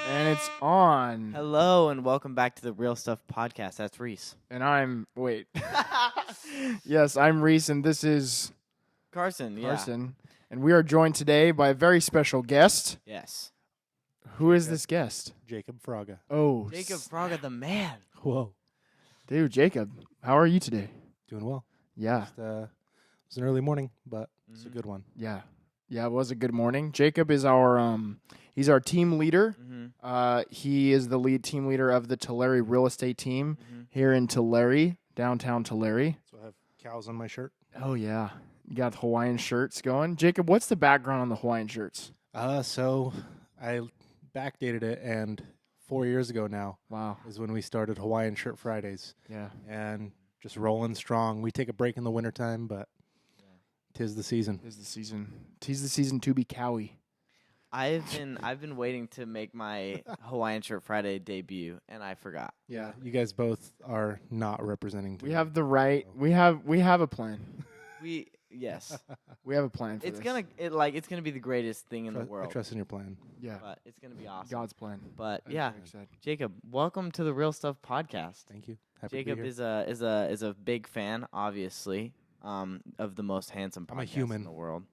And it's on. Hello and welcome back to the Real Stuff Podcast. That's Reece. And Yes, I'm Reece, and this is Carson, Carson. And we are joined today by a very special guest. Yes. Who is this guest? Jacob Fraga. Oh, Jacob Fraga, the man. Whoa. Dude, Jacob, how are you today? Doing well. Yeah. Just, it was an early morning, but it's a good one. Yeah. Yeah, it was a good morning. Jacob is our he's our team leader. He is the lead team leader of the Tulare Real Estate Team here in Tulare, downtown Tulare. So I have cows on my shirt. Oh yeah. You got Hawaiian shirts going. Jacob, what's the background on the Hawaiian shirts? So I backdated it, and 4 years ago now Wow. is when we started Hawaiian Shirt Fridays. Yeah. And just rolling strong. We take a break in the wintertime, but tis the season. Tis the season to be cowy. I've been waiting to make my Hawaiian Shirt Friday debut, and I forgot. Yeah, you guys both are not representing. We have the right. We have a plan. Yes. We have a plan for It's this. it's gonna be the greatest thing in the I world. trust in your plan. Yeah. But it's gonna be awesome. God's plan. But I'm yeah, very excited. Jacob, welcome to the Real Stuff Podcast. Thank you. Happy Jacob to be here. is a big fan, obviously, of the most handsome podcast I'm a human. in the world.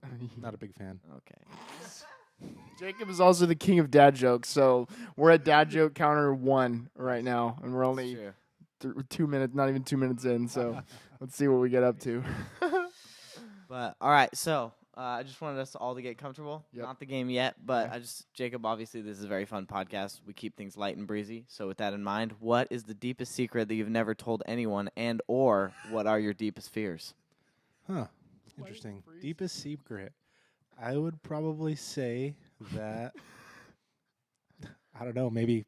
Not a big fan. Okay. Jacob is also the king of dad jokes, so we're at dad joke counter 1 right now, and we're only True. 2 minutes, not even 2 minutes in. So let's see what we get up to. But all right, so I just wanted us all to get comfortable. Yep. Not the game yet, but Jacob, obviously this is a very fun podcast. We keep things light and breezy. So with that in mind, what is the deepest secret that you've never told anyone, and or what are your deepest fears? Huh. Interesting. Deepest secret. I would probably say that I don't know, maybe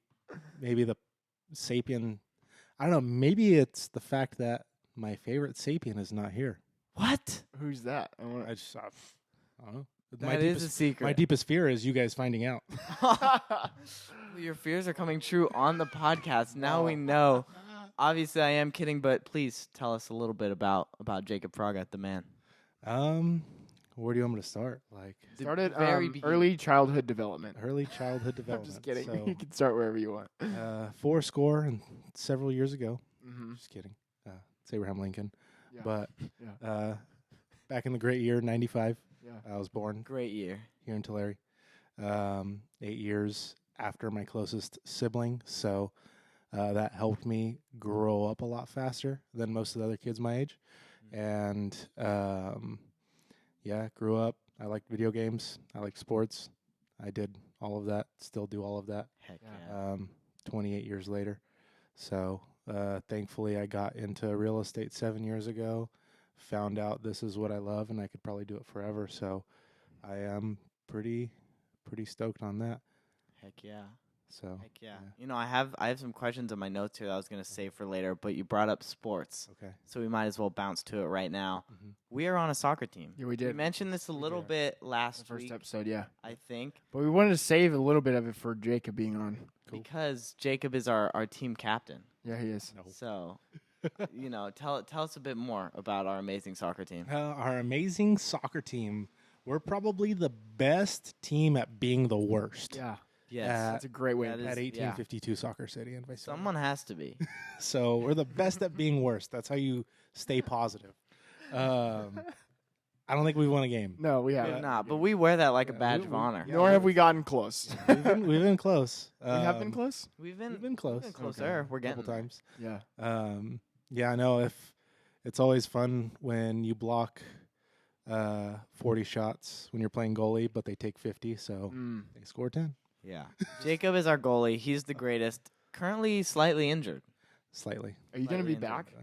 the sapien. I don't know, maybe it's the fact that my favorite sapien is not here. What? Who's that? I I wanna... don't know. That is a secret. My deepest fear is you guys finding out. Your fears are coming true on the podcast. Now we know. Obviously, I am kidding, but please tell us a little bit about Jacob Fraga, the man. Where do you want me to start? Like Started very beginning. early childhood development. early childhood I'm development. just kidding. So, You can start wherever you want. 4 and several years ago. Mm-hmm. Just kidding. It's Abraham Lincoln. Yeah. But Yeah. back in the great year, 95, Yeah. I was born Great year. here in Tulare. 8 years after my closest sibling. So that helped me grow up a lot faster than most of the other kids my age. And grew up. I liked video games. I liked sports. I did all of that, still do all of that Heck Yeah. yeah. 28 years later. So thankfully I got into real estate 7 years ago, found out this is what I love and I could probably do it forever. So I am pretty stoked on that. Heck yeah. So Heck yeah. You know, I have some questions in my notes here that I was going to save for later, but you brought up sports. okay. So we might as well bounce to it right now. Mhm. We are on a soccer team. Yeah, we We did. mentioned this a little did. bit The last first week, episode, yeah. I think, But we wanted to save a little bit of it for Jacob being on. Cool. because Jacob is our team captain. Yeah, he is. No. So, tell us a bit more about our amazing soccer team. Our amazing soccer team. We're probably the best team at being the worst. Yeah. Yes. That's a great way That to is- At yeah. 1852 Soccer City in Visalia. Someone has to be. So we're the best at being worst. That's how you stay positive. I don't think we've won a game. No, we We haven't. have not, but we wear that like a Yeah, badge we- of honor. yeah. Nor have we gotten close. We've been close. we have been close? We've We've been close. closer. We're A getting couple there. times. Yeah. Yeah, I know. If it's always fun when you block 40 shots when you're playing goalie, but they take 50, so they score 10. Yeah. Jacob is our goalie. He's the greatest. Currently slightly injured. Slightly. Are you going to be Slightly back?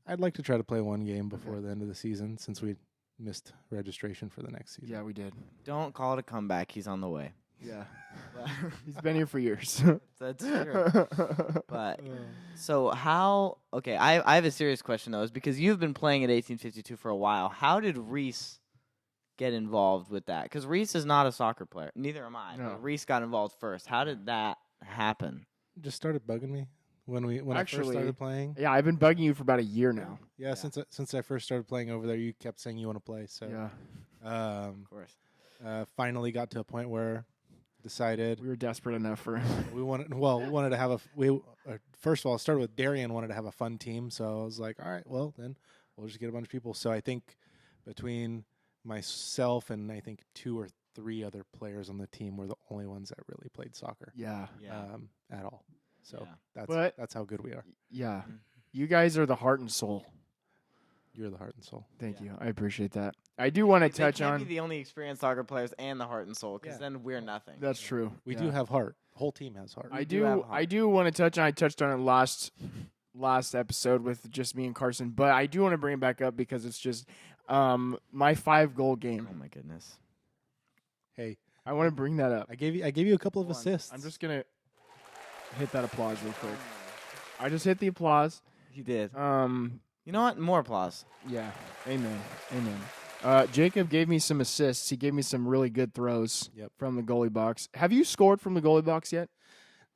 I'd like to try to play one game before the end of the season since we missed registration for the next season. Yeah, we did. Don't call it a comeback. He's on the way. Yeah. He's been here for years. That's true. But so how? Okay, I have a serious question though, is because you've been playing at 1852 for a while. How did Reece get involved with that? Because Reece is not a soccer player. Neither am I. No. But Reece got involved first. How did that happen? Just started bugging me when I first Actually, started playing. Yeah, I've been bugging you for about a year now. Yeah, since I first started playing over there, you kept saying you want to play. So Yeah. Of course. finally got to a point where decided We were desperate enough for him. we wanted to have first of all, it started with Darian wanted to have a fun team, so I was like, all right, well then we'll just get a bunch of people. So I think between myself and I think 2 or 3 other players on the team were the only ones that really played soccer. Yeah. At all. So Yeah. that's how good we are. Yeah. You guys are the heart and soul. You're the heart and soul. Thank you. I appreciate that. I do want to touch They on. can't be the only experienced soccer players and the heart and soul, because Yeah. then we're nothing. That's true. We Yeah. do have heart. Whole team has heart. I do have do. heart. I do want to touch on. I touched on it last episode with just me and Carson, but I do want to bring it back up because it's just my 5-goal game. Oh my goodness. Hey, I want to bring that up. I gave you a couple of Hold on. assists. I'm just gonna hit that applause real quick. I just hit the applause. He did. You You know what? More applause. Yeah. Amen. Jacob gave me some assists. He gave me some really good throws from the goalie box. Have you scored from the goalie box yet?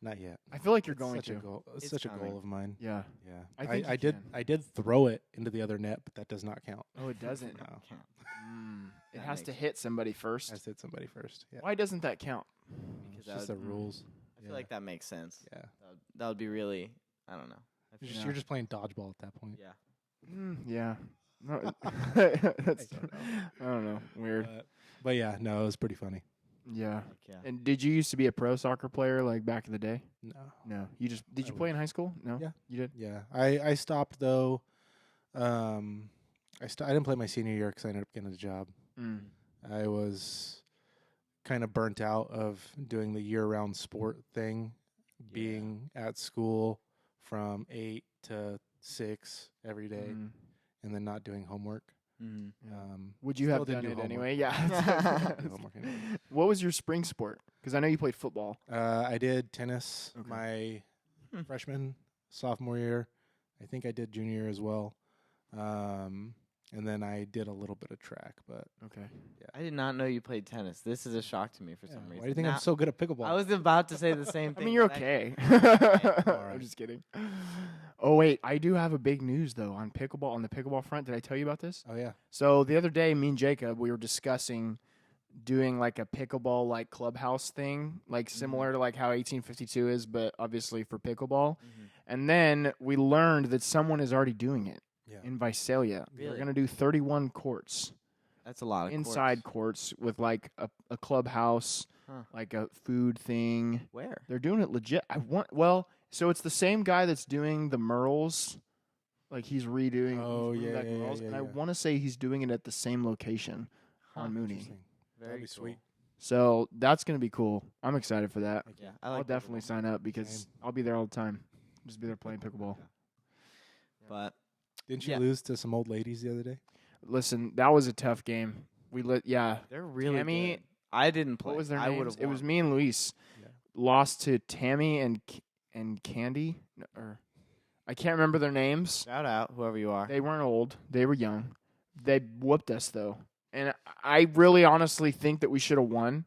Not yet. I feel like you're It's going such to. a goal. It's It's such a coming. goal of mine. Yeah. Yeah. I think you did can. I did throw it into the other net, but that does not count. Oh, it doesn't. No. Count. It That has to makes hit somebody first. I hit somebody first. Yeah. Why doesn't that count? Because It's that just the would- rules. I feel like that makes sense. Yeah. That would be really, I don't know. I feel- Yeah. You're just playing dodgeball at that point. Yeah. Yeah. No, I don't know. Weird. But yeah, no, it was pretty funny. Yeah. Heck yeah. And did you used to be a pro soccer player like back in the day? No. No. You just did I you play in high school? No. Yeah. You did. Yeah. I stopped though. I didn't play my senior year because I ended up getting a job. Mm. I was kind of burnt out of doing the year-round sport thing, being at school from 8 to 6 every day, Mm. and then not doing homework. Mhm. Would you Still have did done do it homework. anyway? Yeah. Do homework anyway. What was your spring sport? Because I know you played football. I did tennis Okay. my Hmm. freshman, sophomore year. I think I did junior year as well. And then I did a little bit of track, but Okay. I did not know you played tennis. This is a shock to me for yeah, some reason. why do you think Now- I'm so good at pickleball? I was about to say the same I thing. mean, you're but okay. All I'm right. just kidding. Oh wait, I do have a big news though on pickleball. On the pickleball front, did I tell you about this? Oh yeah, So the other day, me and Jacob, we were discussing doing like a pickleball like clubhouse thing, like similar to like how 1852 is, but obviously for pickleball. Mhm. And then we learned that someone is already doing it yeah. in Visalia. They're Really? gonna do 31 courts, That's a lot of inside courts. courts with like a clubhouse, Huh. like a food thing. Where? They're doing it legit. So it's the same guy that's doing the Merles. Like he's redoing. Oh, he's bringing yeah, back yeah, yeah, Merles, yeah, and I yeah. want to say he's doing it at the same location Huh. on Mooney. Interesting. Very That'd be cool. sweet. So that's gonna be cool. I'm excited for that. Yeah, I I'll like definitely pickleball. sign up because Same. I'll be there all the time. Just be there playing pickleball. But Didn't you Yeah. lose to some old ladies the other day? Listen, that was a tough game. Yeah. they're really Tammy- good. I didn't play. What was their I names? would've It was won. me and Luis. Yeah. Lost to Tammy and Candy, or I can't remember their names. Shout out whoever you are. They weren't old. They were young. They whooped us though, and I really honestly think that we should have won,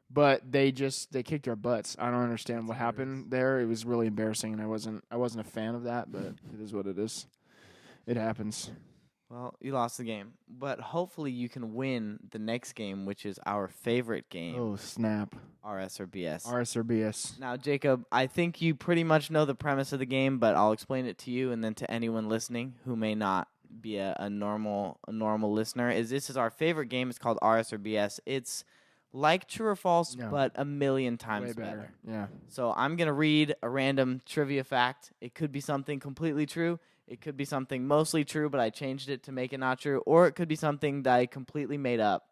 but they kicked our butts. I don't understand That's what happened there. It was really embarrassing, and I wasn't a fan of that. But it is what it is. It happens. Well, you lost the game, but hopefully you can win the next game, which is our favorite game, Oh snap! RS or BS. RS or BS. Now, Jacob, I think you pretty much know the premise of the game, but I'll explain it to you and then to anyone listening who may not be a normal listener. This is our favorite game. It's called RS or BS. It's like True or False, Yeah. but a million times Way better. better. Yeah. So I'm gonna read a random trivia fact. It could be something completely true. It could be something mostly true, but I changed it to make it not true. Or it could be something that I completely made up,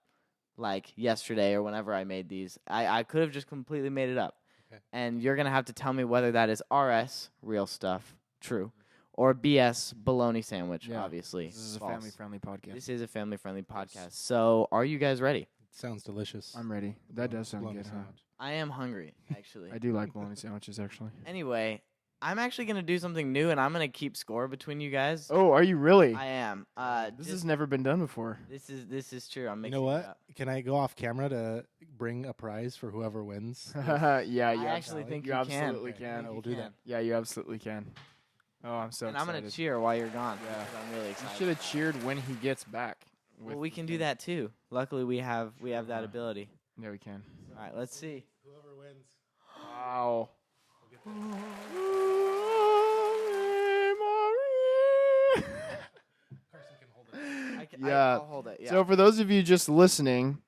like yesterday or whenever I made these. I could have just completely made it up. Okay. And you're going to have to tell me whether that is RS, real stuff, true, or BS, bologna sandwich, Yeah. obviously. This is a false. family-friendly podcast. This is a family-friendly podcast. So are you guys ready? It sounds delicious. I'm ready. That does sound Bologna good, huh? sandwich. I am hungry, actually. I do like bologna sandwiches, actually. Anyway, I'm actually going to do something new, and I'm going to keep score between you guys. Oh, are you really? I am. This just- has never been done before. This is true. I'm You mixing know it what? up. Can I go off camera to bring a prize for whoever wins? Yeah, you I actually absolutely- think you you absolutely Okay. can. I will do that. Yeah, you absolutely can. Oh, I'm so and I'm excited. gonna cheer while you're gone. Yeah. because I'm really You excited. should have cheered when he gets back. Well, with we the can do thing. that too. Luckily, we have that ability. Yeah, we can. All right, let's see. Whoever wins. Wow. I'll hold it. Yeah. So for those of you just listening,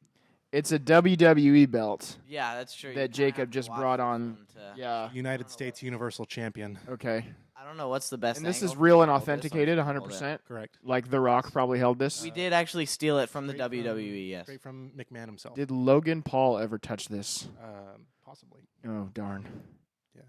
it's a WWE belt Yeah, that's true. You that kinda Jacob have to just watch brought this on. one to- Yeah. United States Universal Champion. Okay. I don't know what's the best. And this is angle real to and hold this. I'm authenticated, just gonna hold it. 100%. Correct. Like The Rock probably held this. We did actually steal it from the Straight WWE. Yes. Straight from McMahon himself. Did Logan Paul ever touch this? Possibly. Oh, darn. Yeah.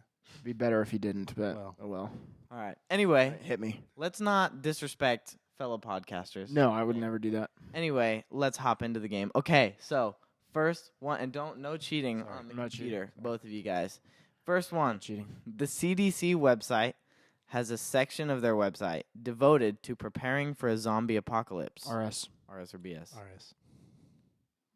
Be better if he didn't, but Well. oh well. All right. Anyway, Hit me. let's not disrespect fellow podcasters. No, I would never do that. Anyway, let's hop into the game. Okay, so first one, and no cheating Sorry, on the I'm not cheating. computer, both of you guys. First one, Cheating. the CDC website has a section of their website devoted to preparing for a zombie apocalypse. RS. RS or BS? RS.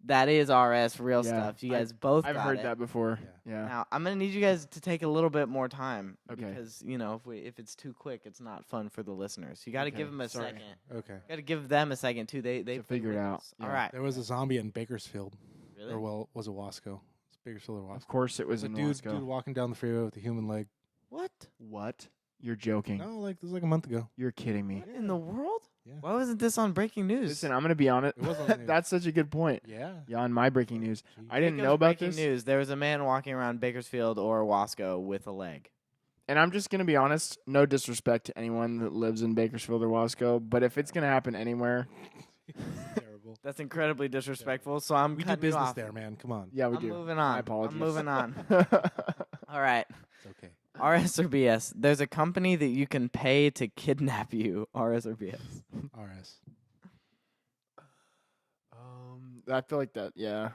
That is RS, real Yeah, stuff. You guys both I've got heard it. that before. Yeah. Yeah. Now, I'm going to need you guys to take a little bit more time Okay. because, if it's too quick, it's not fun for the listeners. You got to Okay, give them a sorry. second. Okay. Got to give them a second too. They To figure it out. All Yeah. right. There was a zombie in Bakersfield. Really? Or, well, was it Wasco? It's Bakersfield or Wasco. Of course it was A in dude Wasco. walking down the freeway with a human leg. What? What? You're joking. No, like, this was like a month ago. You're kidding me. What in the world? Yeah. Why wasn't this on breaking news? Listen, I'm going to be on it. It was on the news. That's such a good point. Yeah. Yeah, on my breaking news. Jeez. I didn't Jacob's know about breaking this. news. There was a man walking around Bakersfield or Wasco with a leg. And I'm just going to be honest, no disrespect to anyone that lives in Bakersfield or Wasco, but if it's going to happen anywhere, Terrible. That's incredibly disrespectful. So I'm We do cutting you business off. there, man. Come on. yeah, we I'm do. moving on. I apologize. I'm moving on. All right. It's okay. RS or BS. There's a company that you can pay to kidnap you. RS or BS. RS. I feel like that, yeah.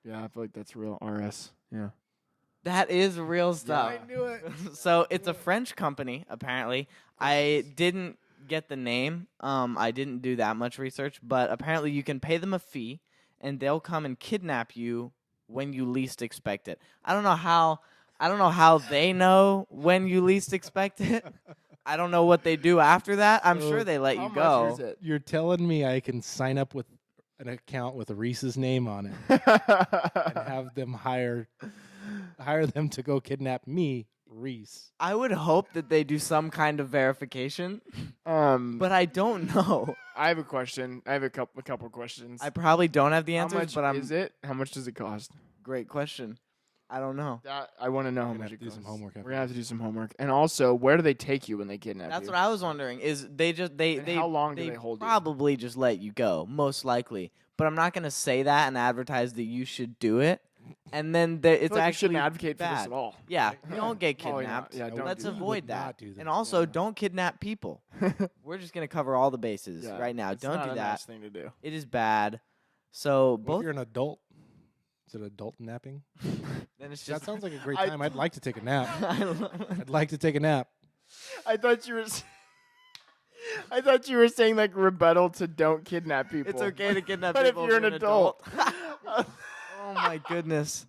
Yeah, I feel like that's real RS. Yeah. That is real stuff. I knew it. So it's a French company, apparently. I didn't get the name. I didn't do that much research, but apparently you can pay them a fee, and they'll come and kidnap you when you least expect it. I don't know how they know when you least expect it. I don't know what they do after that. I'm So sure they let How you much go. is it? You're telling me I can sign up with an account with Reese's name on it and have them hire them to go kidnap me, Reece. I would hope that they do some kind of verification, But but I don't know. I have a question. I have a couple questions. I probably don't have the How answers, much but I'm is it? How much does it cost? great question. I don't know. That I want to know how gonna much have it to do some costs. homework We're after gonna have to do some homework. And also, where do they take you when they kidnap That's you? what I was wondering. Is they just they And they how long do they they hold you? probably just let you go, most likely. But I'm not gonna say that and advertise that you should do it. And then I it's feel like you actually shouldn't advocate for this bad. at all. Yeah, don't get Probably not. kidnapped. Yeah, don't Let's do that. We avoid would that. not do that. And also, Yeah. don't kidnap people. We're just gonna cover all the bases Yeah, right now. it's Don't not do a that. nice thing to do. It is bad. So What if both. you're an adult? Is it adult napping? Then it's That just. sounds like a great I- time. I'd like to take a nap. I love- I'd like to take a nap. I thought you were. I thought you were saying like rebuttal to don't kidnap people. it's okay to kidnap But if people. you're an adult, oh my goodness.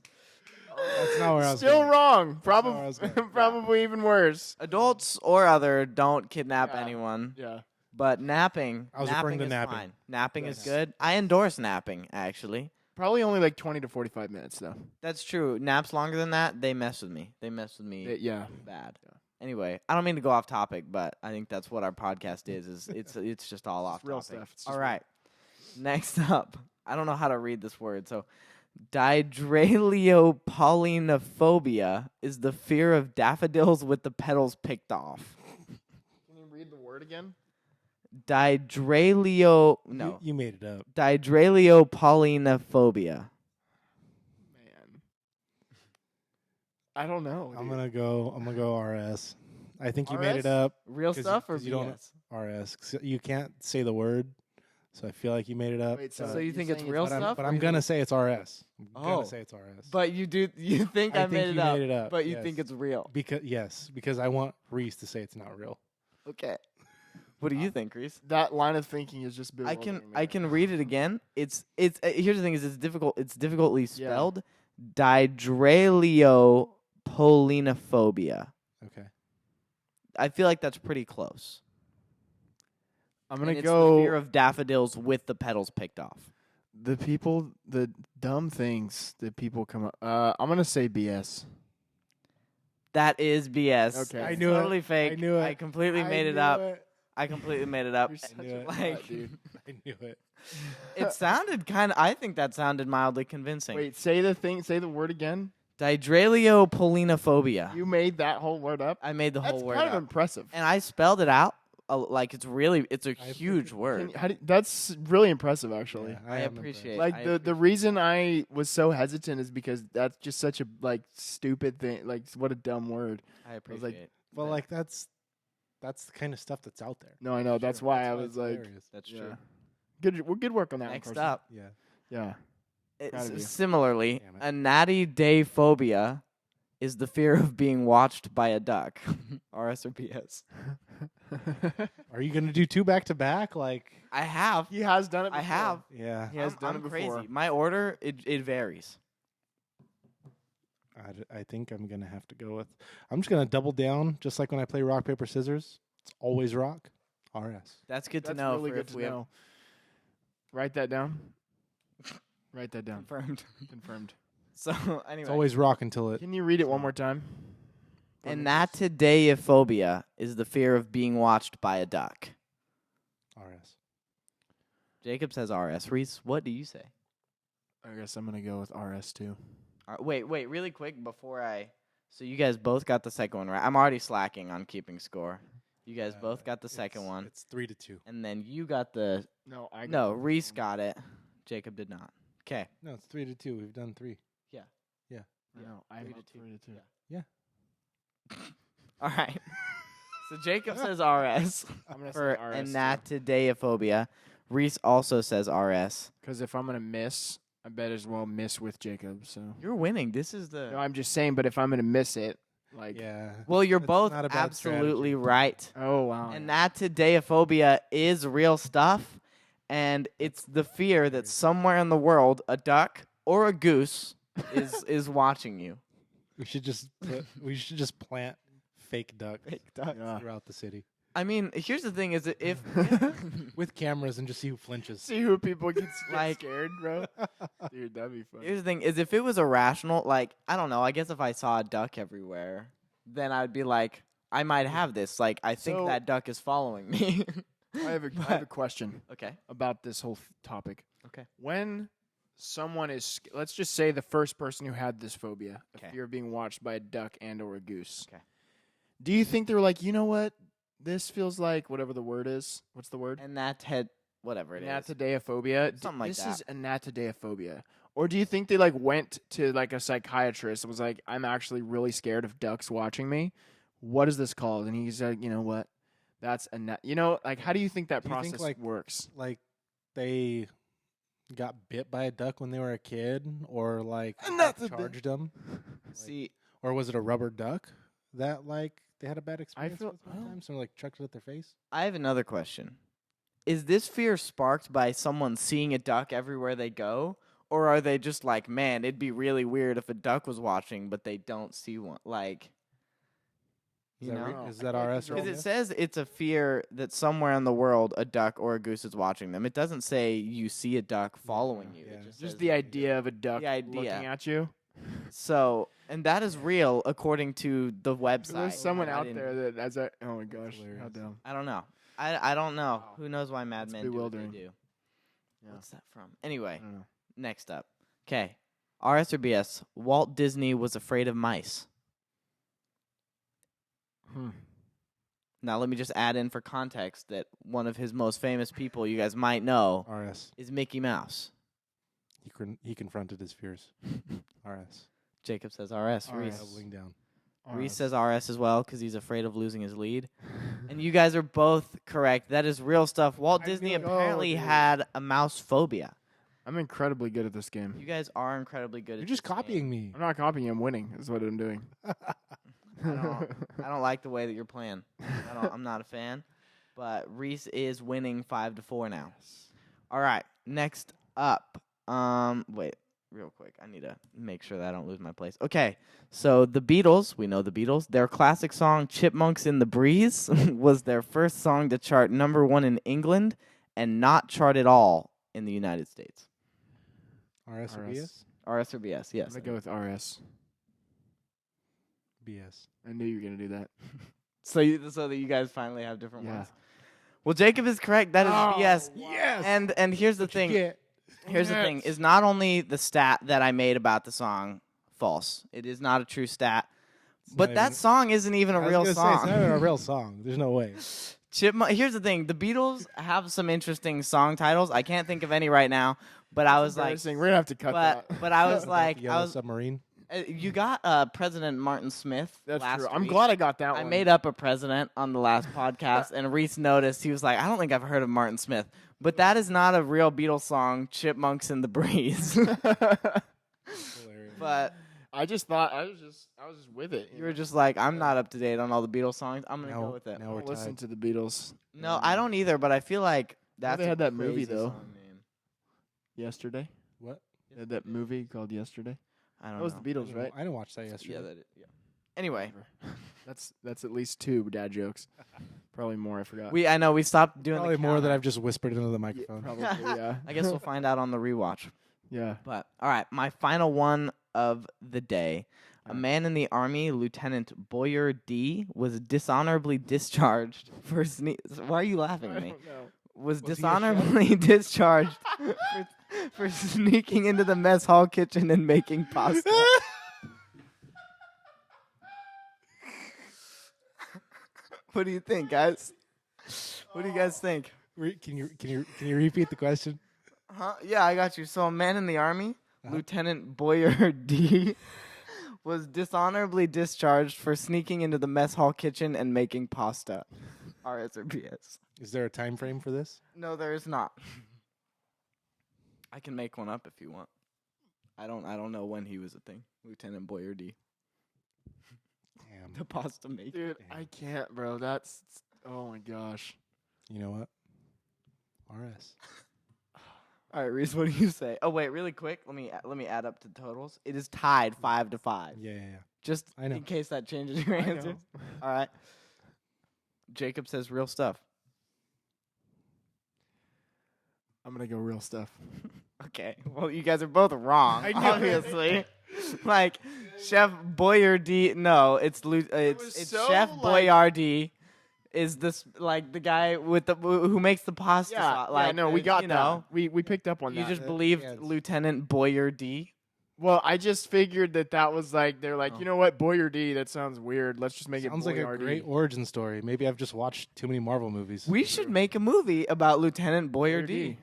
That's not where I was still going. wrong. not where I Probably, was going. probably even worse. Adults or other, don't kidnap Yeah. anyone. Yeah. But napping, I was referring to is napping. fine. Napping is Yes. good. I endorse napping, actually. Probably only like 20 to 45 minutes though. That's true. Naps longer than that, they mess with me. They mess with me Yeah. bad. Anyway, I don't mean to go off topic, but I think that's what our podcast is it's just all off real topic. stuff. It's just All right. Next up, I don't know how to read this word. So, didraleopolynophobia is the fear of daffodils with the petals picked off. Can you read the word again? You made it up. Didraleopolynophobia. Man. I don't know. I'm dude. gonna go RS. I think you made RS? it up. Real 'Cause stuff or 'cause you don't- BS? RS. 'Cause you can't say the word, so I feel like you made it up. Wait, So you're you think it's saying real but I'm, stuff? but or I'm you gonna think- say it's RS. I'm Oh. gonna say it's RS. But you think I I think made, you it made it up, but you yes. think it's real. because I want Reece to say it's not real. Okay. What do you think, Reece? That line of thinking is just I bewildering can me I right can now. read it again. It's here's the thing is it's difficultly Yeah. spelled. Didraleopolynophobia. Okay. I feel like that's pretty close. I'm And gonna it's go the fear of daffodils with the petals picked off. the dumb things that people come up. I'm gonna say BS. That is BS. Okay. It's I knew it. totally fake. I knew it. I completely I made it knew up. it. I completely made it up. You're such knew a it. butt, dude. I knew it. It sounded kind of. I think that sounded mildly convincing. Wait, say the word again. Dydraleopolinophobia. You made that whole word up? I made the whole That's word kind up. of impressive. And I spelled it out. Like it's a I huge freaking- word. That's really impressive, actually. Yeah, I am appreciate impressed. Like I the appreciate reason I was so hesitant is because that's just such a like stupid thing. Like what a dumb word. I was appreciate like, it. Well, that. like that's the kind of stuff that's out there. No, I know. That's Sure. why I why was it's like, hilarious. That's yeah. true. Good work on that. Next one, Carson. up, Yeah. Yeah. Proud of you. similarly, Damn it. anatidaephobia is the fear of being watched by a duck. RS or BS? Are you gonna do 2 back to back? Like, I have. He has done it. Before. I have. yeah. He has I'm done it before. crazy. My order it varies. I think I'm gonna have to go with. I'm just gonna double down, just like when I play rock paper scissors. It's always rock. RS. That's good That's to know. really for good if to we have know. Write that down. Write that down. confirmed. Confirmed. So It's anyway, always rock until it. Can you read it one more time? anatidaephobia is the fear of being watched by a duck. RS. Jacob says RS. Reece, what do you say? I guess I'm gonna go with RS too. Wait, really quick before I. So you guys both got the second one right. I'm already slacking on keeping score. You guys both got the second one, It's 3-2. and then you got the. No, I No, Reece got it. Jacob did not. Okay. No, it's 3-2. We've done 3. No, I Three got to two. 3-2. Yeah. All right. So Jacob says RS I'm gonna for say RS anatidaephobia. Reece also says RS. because if I'm gonna miss, I bet as well miss with Jacob. So You're winning. This is the. no, I'm just saying. But if I'm gonna miss it, like Yeah. Well, you're That's both not a bad absolutely strategy. right. oh wow, Anatidaephobia is real stuff, and it's the fear that somewhere in the world a duck or a goose is watching you. We should just plant fake ducks Yeah. throughout the city I mean, here's the thing: is that if with cameras and just see who flinches. See who people get Like- scared, bro. Dude, that'd be fun. here's the thing: is if it was irrational, like I don't know, I guess if I saw a duck everywhere, then I'd be like, I might have this. Like I think So- that duck is following me. I have a question Okay. about this whole topic. Okay. When someone is, let's just say the first person who had this phobia, a Okay. fear of being watched by a duck and or a goose. Okay. Do you think they were like, you know what? This feels like whatever the word is. What's the word? And that had whatever it is. Anatidaephobia. Something like this that. is anatidaephobia. Or do you think they like went to like a psychiatrist and was like, I'm actually really scared of ducks watching me. What is this called? And he said, you know what? That's like how do you think that Do you think, process like, works? Like they got bit by a duck when they were a kid, or like Not the charged them, See, or was it a rubber duck that like they had a bad experience feel- with one well- time? Someone like chucked it at their face. I have another question. Is this fear sparked by someone seeing a duck everywhere they go? Or are they just like, man, it'd be really weird if a duck was watching, but they don't see one? Like, Is you that, know? is that I feel like RS? these are or all Because it BS? says it's a fear that somewhere in the world a duck or a goose is watching them. It doesn't say you see a duck following you. Yeah. It just Just says the idea of a duck The idea. looking at you. So, and that is real according to the website. There's someone I out didn't- there that has a. Oh my gosh, how hilarious. dumb. I don't know. I don't know. Wow. Who knows why Mad That's Men do what they bewildering. do? Yeah. What's that from? Anyway, I don't know. next up. Okay. RS or BS? Walt Disney was afraid of mice. Now, let me just add in for context that one of his most famous people you guys might know RS. is Mickey Mouse. He confronted his fears. RS. Jacob says RS. RS. Reece. Doubling down. Reece says RS as well because he's afraid of losing his lead. And you guys are both correct. That is real stuff. Walt I Disney knew it. apparently Oh, dude. had a mouse phobia. I'm incredibly good at this game. You guys are incredibly good You're at just this game. copying me. I'm not copying you. I'm winning. Is what I'm doing. I don't like the way that you're playing. I'm not a fan. But Reece is winning 5-4 now. All right, next up. Wait, real quick. I need to make sure that I don't lose my place. Okay, so the Beatles, we know the Beatles. Their classic song "Chipmunks in the Breeze" was their first song to chart #1 in England and not chart at all in the United States. RS or RS. BS? RS or BS? I'm Yes. gonna go with RS. BS. I knew you were gonna do that. So that you guys finally have different Yeah. ones. Well, Jacob is correct. That is BS. Yes. And here's the thing. Here's the thing: is not only the stat that I made about the song false. It is not a true stat. But that song isn't even a real song. It's not even a real song. There's no way. Here's the thing: the Beatles have some interesting song titles. I can't think of any right now, but I was like, we're gonna have to cut that. but I was like, Yellow Submarine. You got President Martin Smith. That's last true. I'm week. glad I got that one. I made up a president on the last podcast, and Reece noticed. He was like, "I don't think I've heard of Martin Smith, but that is not a real Beatles song." Chipmunks in the Breeze. But I just thought I was just with it. you were just like, "I'm not up to date on all the Beatles songs. I'm gonna go with it." I Now we're don't listen tied. to the Beatles. No, I don't either. But I feel like that's they had a that movie, crazy though. song name. Yesterday. What? They had that movie called Yesterday. I don't That was know. the Beatles, right? I didn't watch that yesterday. Yeah, that. Yeah. Anyway, That's at least 2 dad jokes. Probably more. I forgot. I know we stopped doing Probably the more that counter. I've just whispered into the Yeah, microphone. probably. Yeah. I guess we'll find out on the rewatch. Yeah. But all right, my final one of the day. A man in the Army, Lieutenant Boyer D, was dishonorably discharged for Why are you laughing at me? Was Was he a dishonorably discharged for sneaking into the mess hall kitchen and making pasta. What do you think, guys? What do you guys think? Can you repeat the question? Huh? Yeah, I got you. So a man in the Army, Lieutenant Boyer D, was dishonorably discharged for sneaking into the mess hall kitchen and making pasta. RS or BS? Is there a time frame for this? No, there is not. I can make one up if you want. I don't know when he was a thing. Lieutenant Boyer D. Damn. The pasta maker. Dude, I can't, bro. That's oh my gosh. You know what? RS. All right, Reece, what do you say? Oh wait, really quick. Let me add up the totals. It is tied 5-5. Yeah. Just I know. in case that changes your I answer. know. All right. Jacob says real stuff. I'm gonna go real stuff. Okay. Well, you guys are both wrong, I knew it. obviously. Like Chef Boyardee. No, it's was it's so, Chef like- Boyardee. Is this like the guy with the who makes the pasta? sauce? Like no, we got you that. know. We picked up on You that. just Yeah, believed yeah, it's- Lieutenant Boyardee. Well, I just figured that was like they're like, Oh. you know what, Boyer D, that sounds weird. Let's just make Sounds it like a Boyer great D. origin story. Maybe I've just watched too many Marvel movies. We should make a movie about Lieutenant Boyardee, D.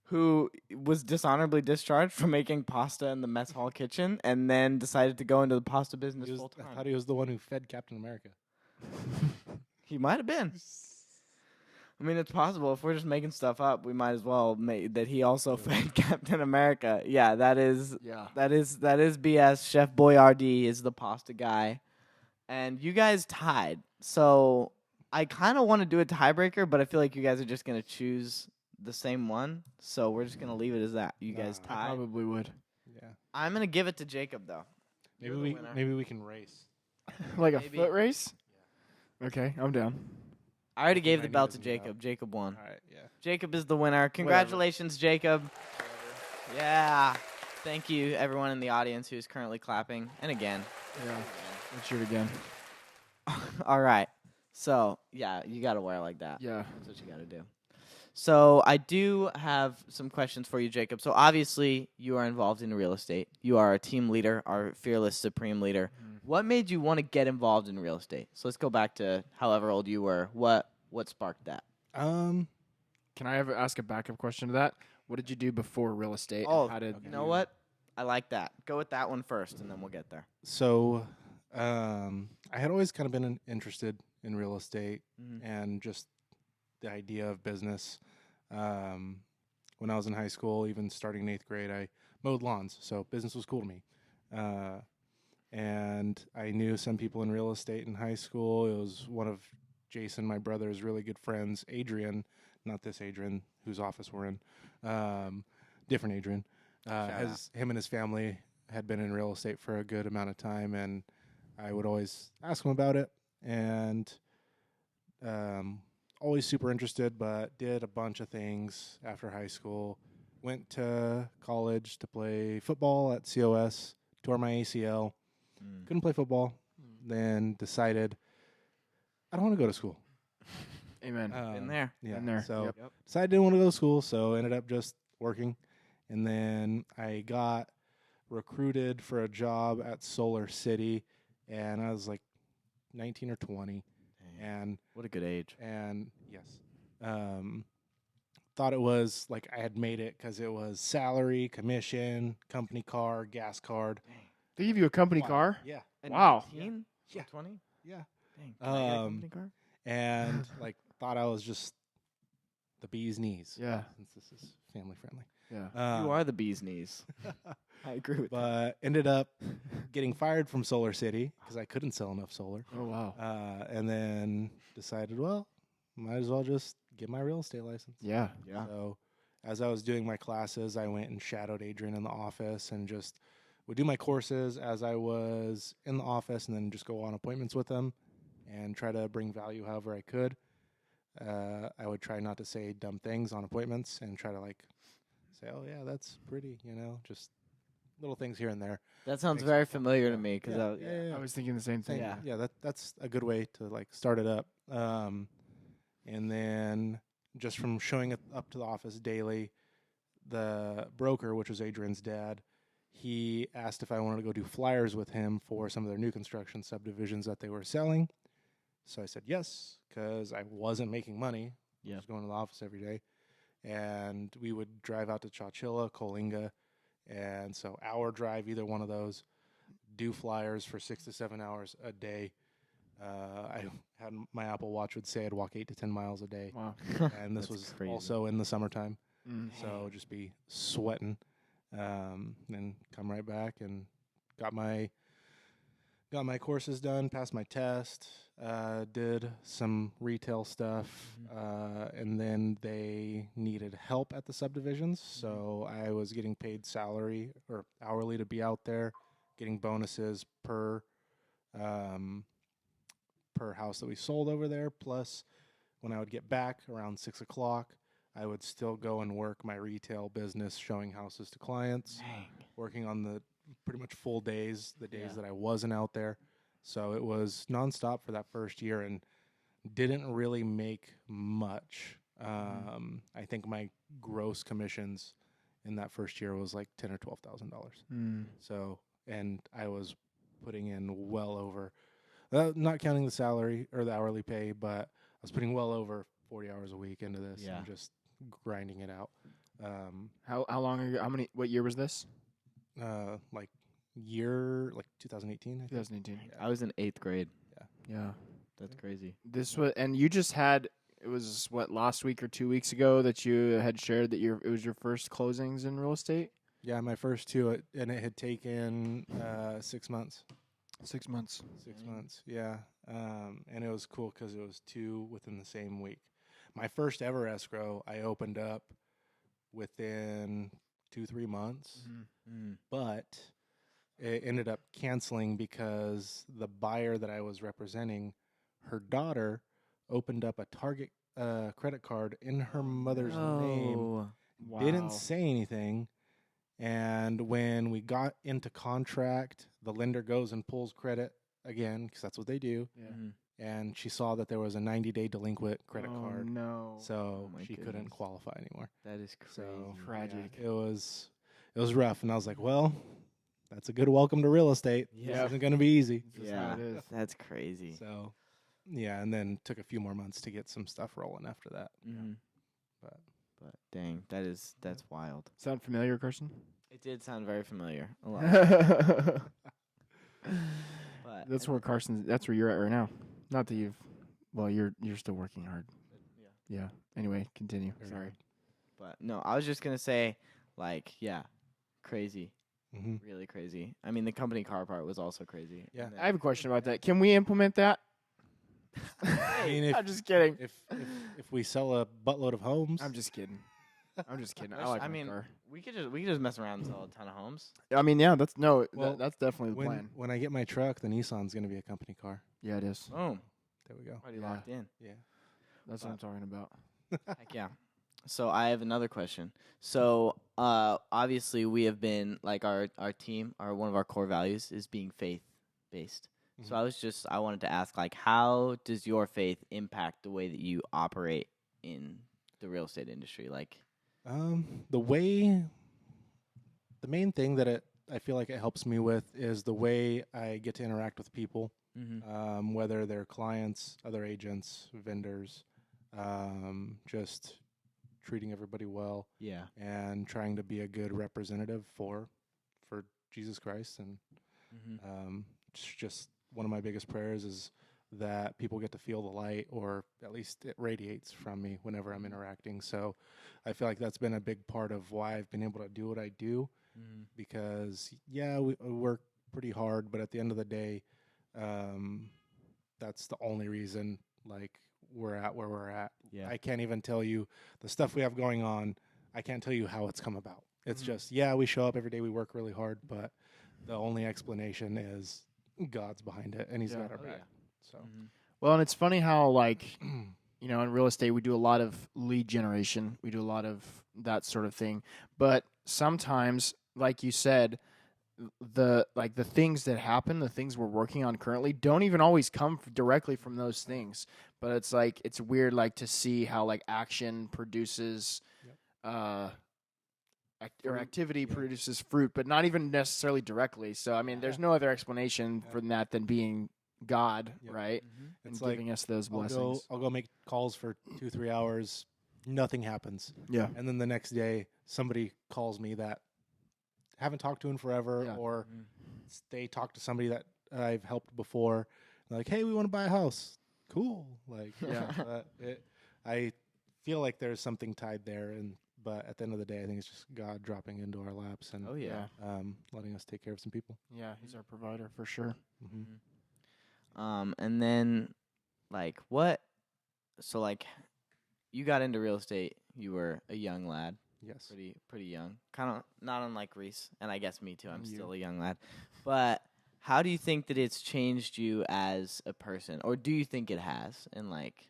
who was dishonorably discharged for making pasta in the mess hall kitchen, and then decided to go into the pasta business full I time. thought he was the one who fed Captain America. He might have been. I mean, it's possible. If we're just making stuff up, we might as well make that he also fed Captain America. Yeah, that is Yeah. BS. Chef Boyardee is the pasta guy, and you guys tied. So I kind of want to do a tiebreaker, but I feel like you guys are just gonna choose the same one. So we're just gonna leave it as that. You guys Nah, I tied. probably would. Yeah. I'm gonna give it to Jacob though. You're the winner. Maybe we can race. Like Maybe. a foot race? Okay, I'm down. I already gave I the knew belt this to would be Jacob. Jacob won. All right. Yeah. Jacob is the winner. Congratulations, Jacob. Yeah. Thank you, everyone in the audience who's currently clapping. And again. Yeah. Let's shoot again. All right. So, yeah, you got to wear it like that. Yeah. That's what you got to do. So, I do have some questions for you, Jacob. So, obviously, you are involved in real estate. You are a team leader, our fearless supreme leader. What made you want to get involved in real estate? So, let's go back to however old you were. What sparked that? Can I ever ask a backup question to that? What did you do before real estate? Oh, and how did you know what? I like that. Go with that one first, and then we'll get there. So, I had always kind of been interested in real estate Mhm. and just the idea of business. When I was in high school, even starting in 8th grade, I mowed lawns, so business was cool to me. And I knew some people in real estate in high school. It was one of Jason, my brother's really good friends, Adrian, not this Adrian whose office we're in, different Adrian. Him and his family had been in real estate for a good amount of time, and I would always ask him about it, and always super interested, but did a bunch of things after high school. Went to college to play football at COS, tore my ACL. Couldn't play football. then decided I don't want to go to school. Amen. Been there. Yeah. Been there. So Yep. decided I didn't want to go to school, so ended up just working. And then I got recruited for a job at Solar City, and I was like 19 or 20. And What a good age. and yes, thought it was like I had made it because it was salary, commission, company car, gas card. They give you a company Wow. car? Yeah, Wow. 19? Yeah. 20? yeah. Dang. Can I get a company car? And like thought I was just the bee's knees. Yeah. Since this is family friendly. Yeah. You are the bee's knees. I agree with that. But ended up getting fired from Solar City because I couldn't sell enough solar. Oh, wow. And then decided, well, might as well just get my real estate license. Yeah. Yeah. So as I was doing my classes, I went and shadowed Adrian in the office and just would do my courses as I was in the office and then just go on appointments with him and try to bring value however I could. I would try not to say dumb things on appointments and try to like say, oh, yeah, that's pretty, just little things here and there. That sounds Makes very it fun. familiar to me because Yeah. I was thinking the same thing. Yeah. That's a good way to like start it up. And then just from showing up to the office daily, the broker, which was Adrian's dad, he asked if I wanted to go do flyers with him for some of their new construction subdivisions that they were selling. So I said yes, because I wasn't making money. Yeah. I was going to the office every day. And we would drive out to Chowchilla, Coalinga, and so hour drive, either one of those, do flyers for 6 to 7 hours a day. I had my Apple Watch would say I'd walk 8 to 10 miles a day. Wow. And this That's was crazy. also in the summertime. Mm. So just be sweating, then come right back and got my courses done, passed my test, did some retail stuff, and then they needed help at the subdivisions. So I was getting paid salary or hourly to be out there, getting bonuses per house that we sold over there. Plus, when I would get back around 6 o'clock, I would still go and work my retail business, showing houses to clients, working on the pretty much full days, the days that I wasn't out there. So it was nonstop for that first year and didn't really make much. I think my gross commissions in that first year was like $10,000 or $12,000. Mm. So, and I was putting in well over, not counting the salary or the hourly pay, but I was putting well over 40 hours a week into this and just grinding it out. How long ago? What year was this? Like 2018, I think. 2018. I was in 8th grade. Yeah. That's crazy. This was, and you just had. It was what, last week or 2 weeks ago that you had shared that it was your first closings in real estate. Yeah, my first two, and it had taken 6 months. 6 months. 6 months, yeah. And it was cool because it was two within the same week. My first ever escrow, I opened up within 2-3 months, but it ended up canceling because the buyer that I was representing, her daughter opened up a Target credit card in her mother's name, Wow. didn't say anything, and when we got into contract, the lender goes and pulls credit again, because that's what they do, and she saw that there was a 90-day delinquent credit card, No. so my she couldn't goodness. qualify anymore. That is crazy. So Tragic. yeah, it was rough, and I was like, well, that's a good welcome to real estate. Yeah. This isn't going to be easy. That's how it is. That's crazy. So, yeah, and then took a few more months to get some stuff rolling after that. But But dang, that's wild. Sound familiar, Carson? It did sound very familiar. A lot. But That's where Carson's. That's where you're at right now. Not that you've. Well, you're still working hard. Yeah. Anyway, continue. Very Sorry. But no, I was just gonna say, like, crazy, hmm really crazy. I mean, the company car part was also crazy. Yeah. And I have a question about that. Can we implement that? I mean, if I'm just kidding. if we sell a buttload of homes, I'm just kidding. I'm just kidding. I Wish- like I my mean, car. we could just mess around and sell a ton of homes. I mean, yeah. That's Well, that's definitely the when plan. when I get my truck, the Nissan's going to be a company car. Yeah, it is. Boom, There we go. already Yeah. locked in. Yeah. That's what I'm talking about. Heck yeah. So I have another question. So obviously we have been like our team, one of our core values is being faith based, So I wanted to ask, like, how does your faith impact the way that you operate in the real estate industry? Like, The main thing that I feel like it helps me with is the way I get to interact with people, whether they're clients, other agents, vendors, just treating everybody well, yeah, and trying to be a good representative for Jesus Christ. And it's just one of my biggest prayers is that people get to feel the light, or at least it radiates from me whenever I'm interacting. So I feel like that's been a big part of why I've been able to do what I do, because we work pretty hard, but at the end of the day, that's the only reason like we're at where we're at. Yeah. I can't even tell you the stuff we have going on. I can't tell you how it's come about. It's just, we show up every day, we work really hard, but the only explanation is God's behind it, and He's got our back. So, Well, and it's funny how, like, you know, in real estate, we do a lot of lead generation. We do a lot of that sort of thing. But sometimes, like you said, the things that happen, the things we're working on currently, don't even always come directly from those things. But it's like, it's weird, like, to see how, like, action produces, or activity produces fruit, but not even necessarily directly. So, I mean, there's no other explanation for that than being God, right? it's and giving us those blessings. I'll go make calls for 2-3 hours. Nothing happens. Yeah. And then the next day, somebody calls me that haven't talked to in forever, or they talk to somebody that I've helped before. They're like, hey, we want to buy a house. Cool. Like, I feel like there's something tied there, but at the end of the day, I think it's just God dropping into our laps and letting us take care of some people. Yeah, He's our provider for sure. And then, like, so, like, you got into real estate, you were a young lad. Yes. Pretty young. Kind of not unlike Reece, and I guess me too. I'm still a young lad. But how do you think that it's changed you as a person? Or do you think it has? And, like,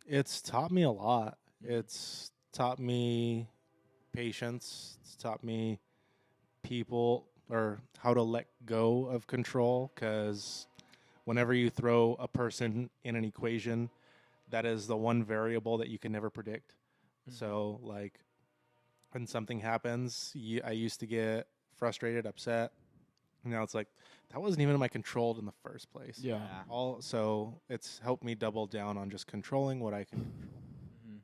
it's taught me a lot. It's taught me patience. It's taught me people, or how to let go of control, because whenever you throw a person in an equation, that is the one variable that you can never predict. So, like, when something happens, I used to get frustrated, upset. Now it's like, that wasn't even in my control in the first place. Yeah. So it's helped me double down on just controlling what I can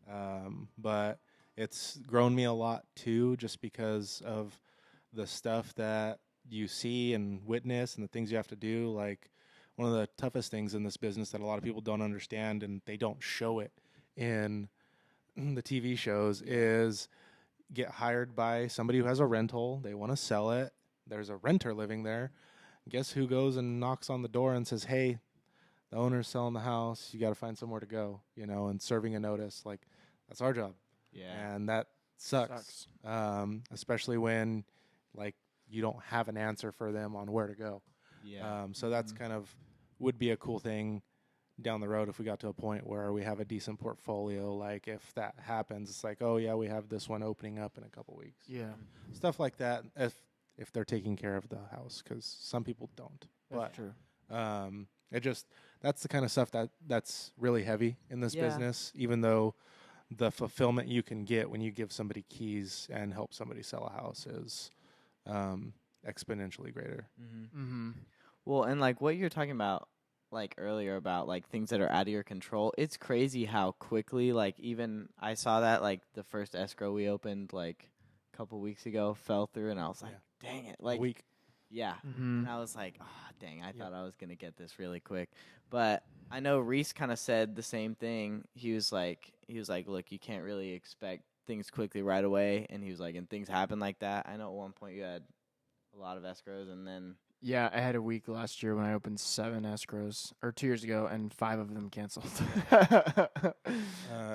control. But it's grown me a lot too, just because of the stuff that you see and witness and the things you have to do. Like, one of the toughest things in this business that a lot of people don't understand, and they don't show it in the TV shows, is get hired by somebody who has a rental. They want to sell it. There's a renter living there. Guess who goes and knocks on the door and says, hey, the owner's selling the house. You got to find somewhere to go, and serving a notice. Like, that's our job. yeah. And that sucks. Especially when, like, you don't have an answer for them on where to go. Yeah. So that's kind of would be a cool thing down the road if we got to a point where we have a decent portfolio. Like, if that happens, it's like, oh yeah, we have this one opening up in a couple weeks. Yeah. Stuff like that. If they're taking care of the house, because some people don't. That's true. That's the kind of stuff that's really heavy in this business. Even though the fulfillment you can get when you give somebody keys and help somebody sell a house is exponentially greater. Well, and, like, what you're talking about, like, earlier about, like, things that are out of your control, it's crazy how quickly, like, even I saw that, like, the first escrow we opened, like, a couple weeks ago fell through, and I was like, dang it. Like, a week. Yeah. And I was like, oh, dang, I thought I was going to get this really quick. But I know Reece kind of said the same thing. He was like, look, you can't really expect things quickly right away. And he was like, and things happen like that. I know at one point you had a lot of escrows, and then... Yeah, I had a week last year when I opened 7 escrows, or 2 years ago, and 5 of them canceled.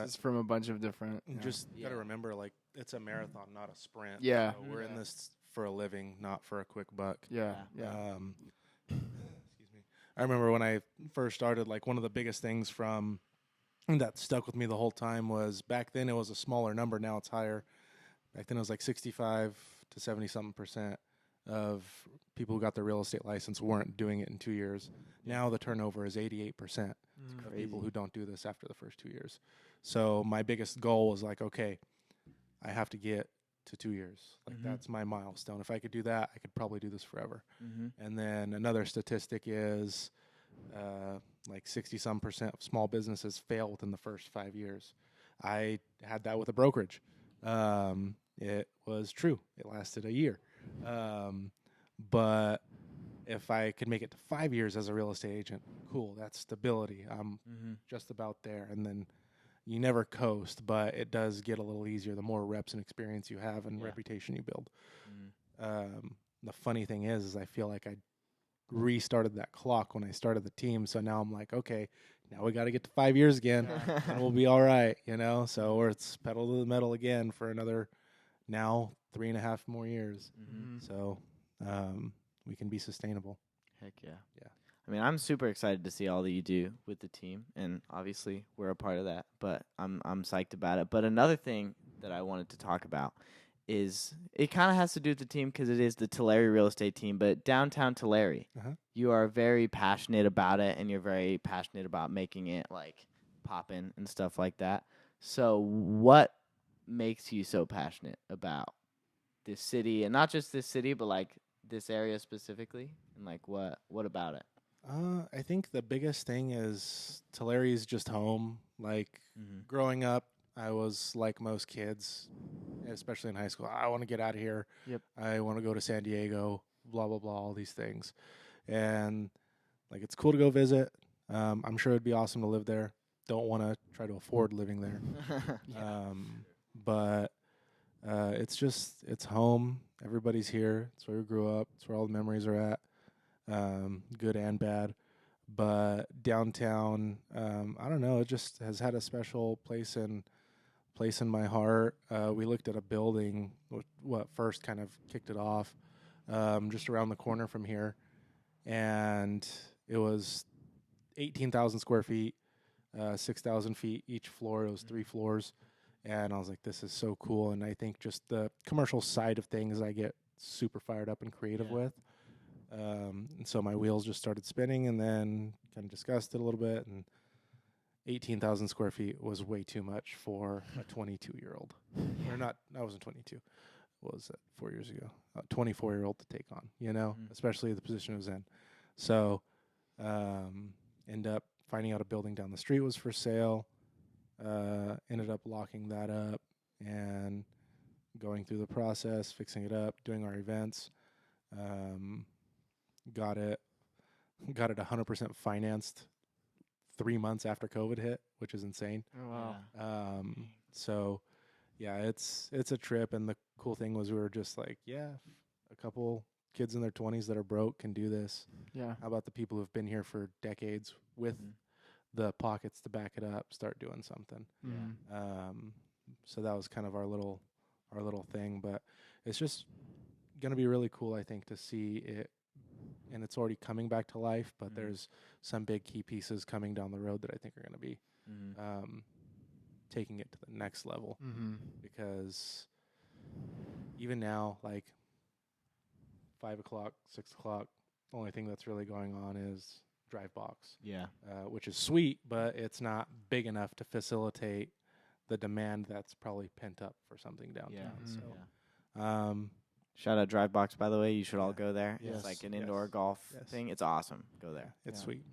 Just from a bunch of different... Just got to remember, like, it's a marathon, not a sprint. Yeah. So we're in this for a living, not for a quick buck. Yeah. Excuse me. I remember when I first started, like, one of the biggest things from that stuck with me the whole time was, back then it was a smaller number, now it's higher. Back then it was like 65 to 70-something%. of people who got their real estate license weren't doing it in 2 years. Now the turnover is 88% of people who don't do this after the first 2 years. So my biggest goal was like, okay, I have to get to 2 years. Like that's my milestone. If I could do that, I could probably do this forever. And then another statistic is like 60% of small businesses fail within the first 5 years. I had that with a brokerage. It was true. It lasted a year. But if I could make it to 5 years as a real estate agent, cool, that's stability. I'm just about there. And then you never coast, but it does get a little easier the more reps and experience you have and reputation you build. The funny thing is I feel like I restarted that clock when I started the team. So now I'm like, okay, now we got to get to 5 years again and we'll be all right, you know? So it's pedal to the metal again for another now 3.5 more years. So we can be sustainable. Heck yeah. Yeah. I mean, I'm super excited to see all that you do with the team, and obviously we're a part of that, but I'm psyched about it. But another thing that I wanted to talk about is it kind of has to do with the team because it is the Tulare Real Estate Team, but downtown Tulare, you are very passionate about it, and you're very passionate about making it, like, poppin' and stuff like that. So what makes you so passionate about this city, and not just this city, but, like, this area specifically, and, like, what about it? I think the biggest thing is Tulare is just home. Like growing up, I was like most kids, especially in high school. I want to get out of here. Yep. I want to go to San Diego, blah, blah, blah, all these things. And like, it's cool to go visit. I'm sure it'd be awesome to live there. Don't want to try to afford living there. But it's home. Everybody's here. It's where we grew up. It's where all the memories are at. Good and bad, but downtown, I don't know. It just has had a special place in my heart. We looked at a building, what first kind of kicked it off, just around the corner from here, and it was 18,000 square feet, 6,000 feet each floor. It was 3 floors, and I was like, this is so cool. And I think just the commercial side of things, I get super fired up and creative with. And so my wheels just started spinning, and then kind of discussed it a little bit, and 18,000 square feet was way too much for a 22-year-old. Or not, I wasn't 22. What was that, 4 years ago? A 24-year-old to take on, you know, especially the position it was in. So ended up finding out a building down the street was for sale, ended up locking that up and going through the process, fixing it up, doing our events. Got it 100% financed 3 months after COVID hit, which is insane. Oh, wow. So yeah, it's a trip. And the cool thing was we were just like, yeah, a couple kids in their 20s that are broke can do this. Yeah. How about the people who've been here for decades with the pockets to back it up, start doing something. So that was kind of our little thing, but it's just going to be really cool, I think, to see it. And it's already coming back to life, but there's some big key pieces coming down the road that I think are going to be taking it to the next level. Because even now, like 5 o'clock, 6 o'clock, the only thing that's really going on is drive box. Yeah. Which is sweet, but it's not big enough to facilitate the demand that's probably pent up for something downtown. So, shout out Drive Box, by the way. You should all go there. Yes. It's like an indoor golf thing. It's awesome. Go there. It's sweet.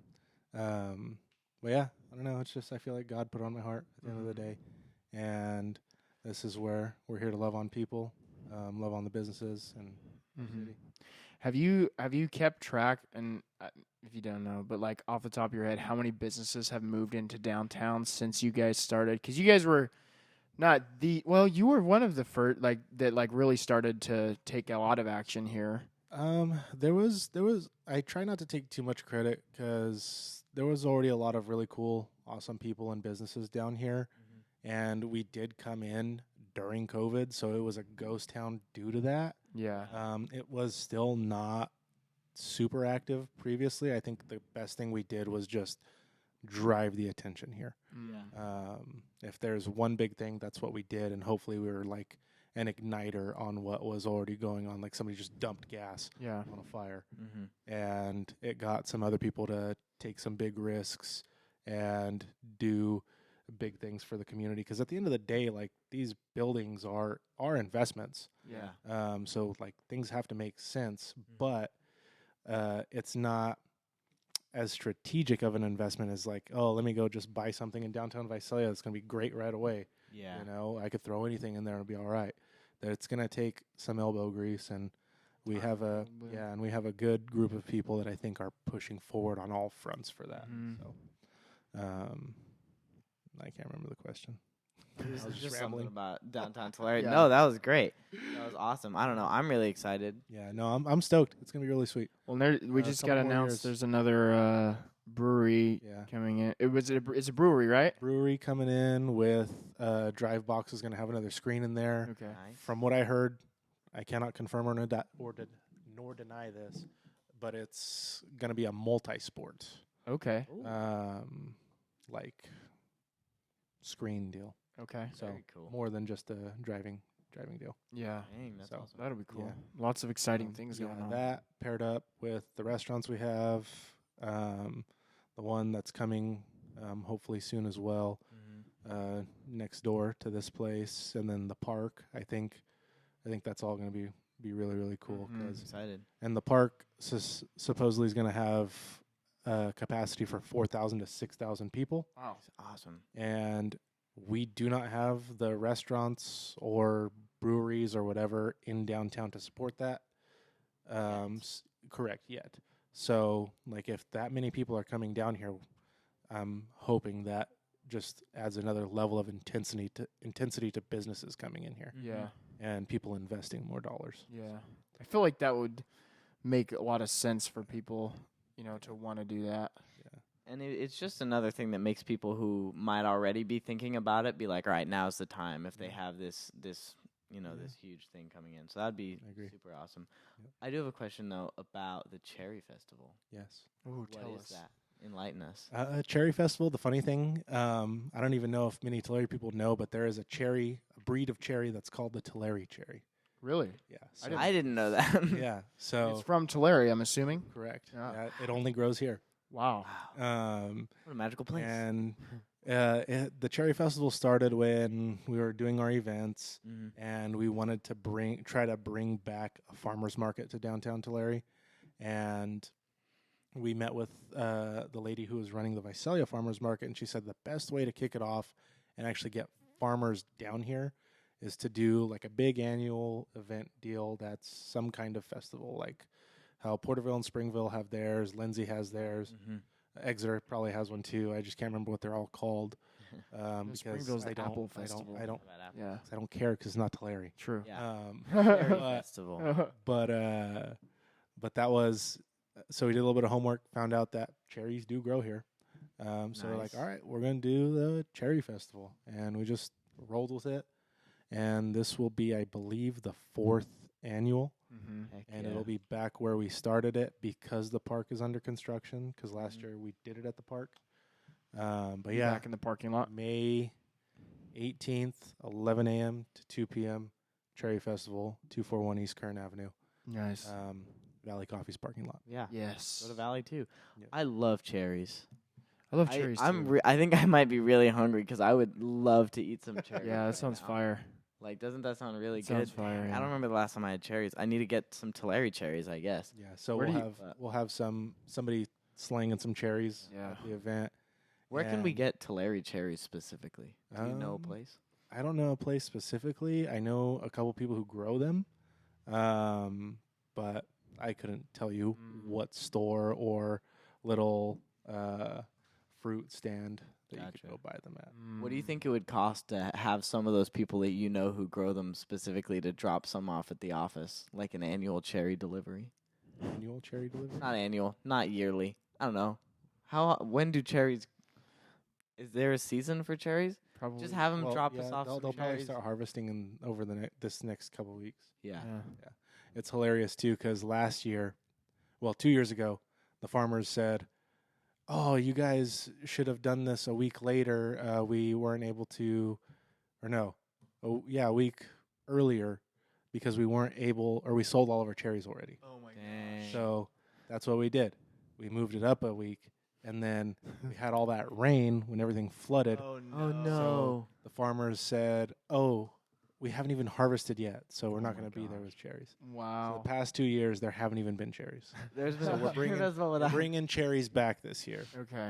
But yeah, I don't know. It's just I feel like God put it on my heart at the end of the day. And this is where we're here to love on people, love on the businesses. And the city. Have you kept track, and if you don't know, but like off the top of your head, how many businesses have moved into downtown since you guys started? Because you guys were you were one of the first that really started to take a lot of action here. There was. I try not to take too much credit because there was already a lot of really cool, awesome people and businesses down here, and we did come in during COVID, so it was a ghost town due to that. Yeah. It was still not super active previously. I think the best thing we did was just drive the attention here. If there's one big thing, that's what we did, and hopefully we were like an igniter on what was already going on. Like somebody just dumped gas Yeah. on a fire, Mm-hmm. and it got some other people to take some big risks and do big things for the community. Because at the end of the day, like these buildings are investments. Yeah. So like things have to make sense, but it's not as strategic of an investment as like, oh, let me go just buy something in downtown Visalia that's going to be great right away. Yeah. You know, I could throw anything in there and it'll be all right. That it's going to take some elbow grease, and we have a good group of people that I think are pushing forward on all fronts for that. Mhm. So, I can't remember the question. It was I was just just something rambling. about downtown Tulare. Yeah. No, that was great. That was awesome. I don't know. I'm really excited. Yeah, no, I'm stoked. It's gonna be really sweet. Well, we just couple got more announced years. there's another brewery Yeah, coming in. It's a brewery, right? brewery coming in with Drive Box is gonna have another screen in there. Okay. Nice. From what I heard, I cannot confirm nor deny this, but it's gonna be a multi-sport, Okay. Ooh, like screen deal. Okay. So very cool. more than just a driving deal. Yeah. Dang, that's So, awesome. That'll be cool. Yeah. Lots of exciting things Yeah, going on. that paired up with the restaurants we have, the one that's coming hopefully soon as well, Mm-hmm. next door to this place, and then the park. I think that's all going to be really, really cool. Mhm. 'Cause- Excited. and the park supposedly is going to have capacity for 4,000 to 6,000 people, Wow. It's awesome. and we do not have the restaurants or breweries or whatever in downtown to support that. Correct, yet. So, like, if that many people are coming down here, I'm hoping that just adds another level of intensity to businesses coming in here Yeah. and people investing more dollars. Yeah. I feel like that would make a lot of sense for people, to want to do that. And it's just another thing that makes people who might already be thinking about it be like, all right, now's the time if they have this this huge thing coming in. So that'd be I agree. super awesome. Yep. I do have a question, though, about the Cherry Festival. Yes. Ooh, What is that? Enlighten us. Cherry Festival, the funny thing, I don't even know if many Tulare people know, but there is a breed of cherry that's called the Tulare cherry. Really? Yeah. I didn't know that. Yeah. So It's from Tulare, I'm assuming. correct. Yeah. It only grows here. Wow. Wow. What a magical place. And the Cherry Festival started when we were doing our events, Mhm. and we wanted to try to bring back a farmer's market to downtown Tulare. And we met with the lady who was running the Visalia Farmers Market, and she said the best way to kick it off and actually get farmers down here is to do like a big annual event deal that's some kind of festival, like how Porterville and Springville have theirs, Lindsay has theirs, Mhm. Exeter probably has one too. I just can't remember what they're all called. Because Springville's the I don't- Apple I don't- Festival. I don't How about Yeah. I don't care because it's not Tulare. True. Yeah. but, Cherry Festival. but that was so we did a little bit of homework, found out that cherries do grow here. So we're like, Nice. all right, we're gonna do the Cherry Festival, and we just rolled with it. And this will be, I believe, the 4th annual, Mm-hmm. Heck and yeah. it'll be back where we started it because the park is under construction. Because last year we did it at the park. But yeah, Back in the parking lot. May 18th, 11 a.m. to 2 p.m. Cherry Festival, 241 East Kern Avenue, Nice. Valley Coffee's parking lot. Yeah. Yes. Go to Valley too. Yep. I love cherries. I love cherries too. I think I might be really hungry because I would love to eat some cherries. Yeah, right that sounds now. fire. Like, doesn't that sound really That good? sounds fire, Dang, yeah. I don't remember the last time I had cherries. I need to get some Tulare cherries, I guess. Yeah, so Where do we'll have somebody slinging some cherries Yeah. at the event. Where can we And, get Tulare cherries specifically? Do you know a Um, place? I don't know a place specifically. I know a couple people who grow them, but I couldn't tell you what store or little fruit stand that you Gotcha. could go buy them at. What do you think it would cost to have some of those people that you know who grow them specifically to drop some off at the office, like an annual cherry delivery? Annual cherry delivery? Not annual, not yearly. I don't know. When do cherries? Is there a season for cherries? Probably. Just have them Well, drop yeah, us off they'll some probably cherries. start harvesting over this next couple weeks. Yeah. Yeah. It's hilarious too because 2 years ago, the farmers said, "Oh, you guys should have done this a week later. We weren't able to, or no, a week earlier because we weren't able, or we sold all of our cherries already. Oh my gosh. So that's what we did. We moved it up a week, and then we had all that rain when everything flooded. Oh Oh, no. So the farmers said, "Oh, we haven't even harvested yet, so we're not going to be there with cherries." So Wow. the past 2 years, there haven't even been cherries. There's been So a we're bringing- festival We're without. bringing cherries back this year. Okay.